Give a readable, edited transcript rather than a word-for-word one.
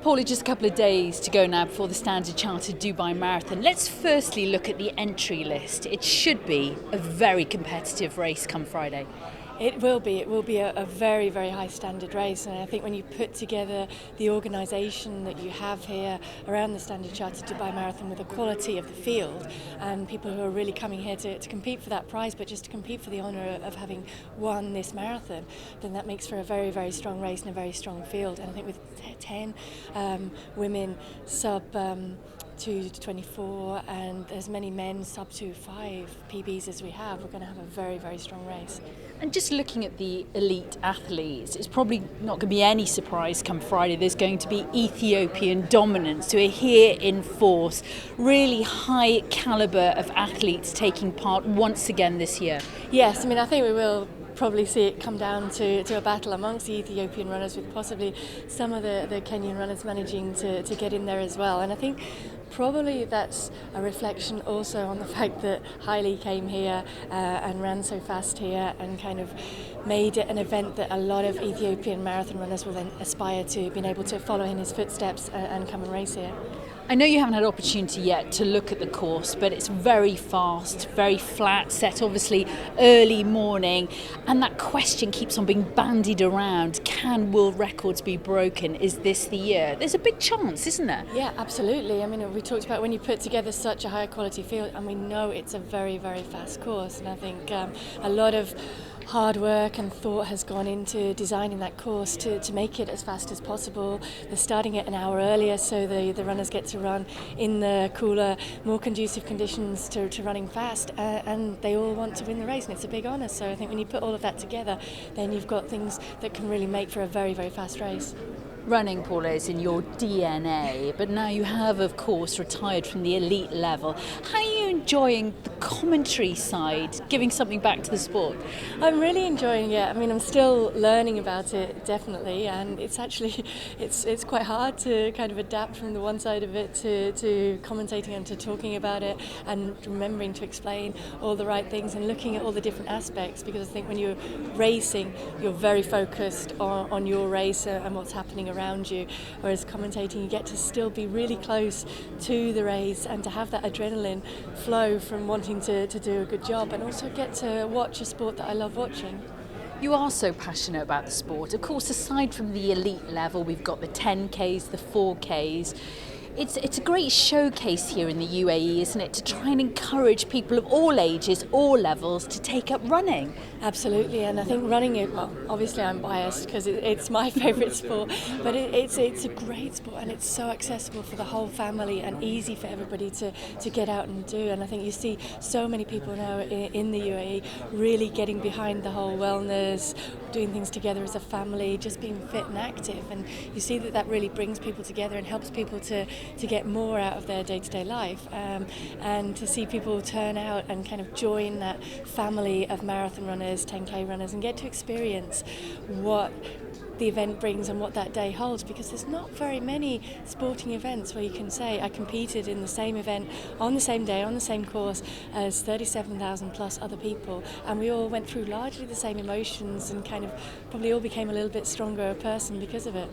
Paula, just a couple of days to go now before the Standard Chartered Dubai Marathon. Let's firstly look at the entry list. It should be a very competitive race come Friday. It will be. It will be a very, very high standard race, and I think when you put together the organisation that you have here around the Standard Chartered Dubai Marathon with the quality of the field and people who are really coming here to compete for that prize, but just to compete for the honour of having won this marathon, then that makes for a very, very strong race and a very strong field. And I think with 10 women sub 2:24 and as many men sub 2:5 PBs as we have, we're going to have a very, very strong race. And just looking at the elite athletes, it's probably not going to be any surprise come Friday. There's going to be Ethiopian dominance who are here in force. Really high calibre of athletes taking part once again this year. Yes, I mean, I think we will probably see it come down to a battle amongst the Ethiopian runners, with possibly some of the Kenyan runners managing to get in there as well. And I think probably that's a reflection also on the fact that Haile came here and ran so fast here and kind of made it an event that a lot of Ethiopian marathon runners will then aspire to, being able to follow in his footsteps and come and race here. I know you haven't had opportunity yet to look at the course, but it's very fast, very flat, set obviously early morning, and that question keeps on being bandied around. Can world records be broken? Is this the year? There's a big chance, isn't there? Yeah, absolutely. I mean, we talked about when you put together such a high quality field, and we know it's a very, very fast course, and I think a lot of hard work and thought has gone into designing that course to make it as fast as possible. They're starting it an hour earlier so the runners get to run in the cooler, more conducive conditions to running fast, and they all want to win the race, and it's a big honour. So I think when you put all of that together, then you've got things that can really make for a very, very fast race. Running, Paula, is in your DNA, but now you have, of course, retired from the elite level. How are you enjoying the commentary side, giving something back to the sport? I'm really enjoying it. I mean, I'm still learning about it, definitely, and it's actually, it's quite hard to kind of adapt from the one side of it to commentating and to talking about it and remembering to explain all the right things and looking at all the different aspects, because I think when you're racing, you're very focused on your race and what's happening around you, whereas commentating you get to still be really close to the race and to have that adrenaline flow from wanting to do a good job, and also get to watch a sport that I love watching. You are so passionate about the sport. Of course, aside from the elite level, we've got the 10Ks, the 4Ks. It's a great showcase here in the UAE, isn't it, to try and encourage people of all ages, all levels, to take up running. Absolutely, and I think running, well, obviously I'm biased because it's my favourite sport, but it's a great sport, and it's so accessible for the whole family and easy for everybody to get out and do. And I think you see so many people now in the UAE really getting behind the whole wellness, doing things together as a family, just being fit and active, and you see that really brings people together and helps people to get more out of their day-to-day life, and to see people turn out and kind of join that family of marathon runners, 10K runners, and get to experience what the event brings and what that day holds, because there's not very many sporting events where you can say I competed in the same event on the same day on the same course as 37,000 plus other people, and we all went through largely the same emotions and kind of probably all became a little bit stronger a person because of it.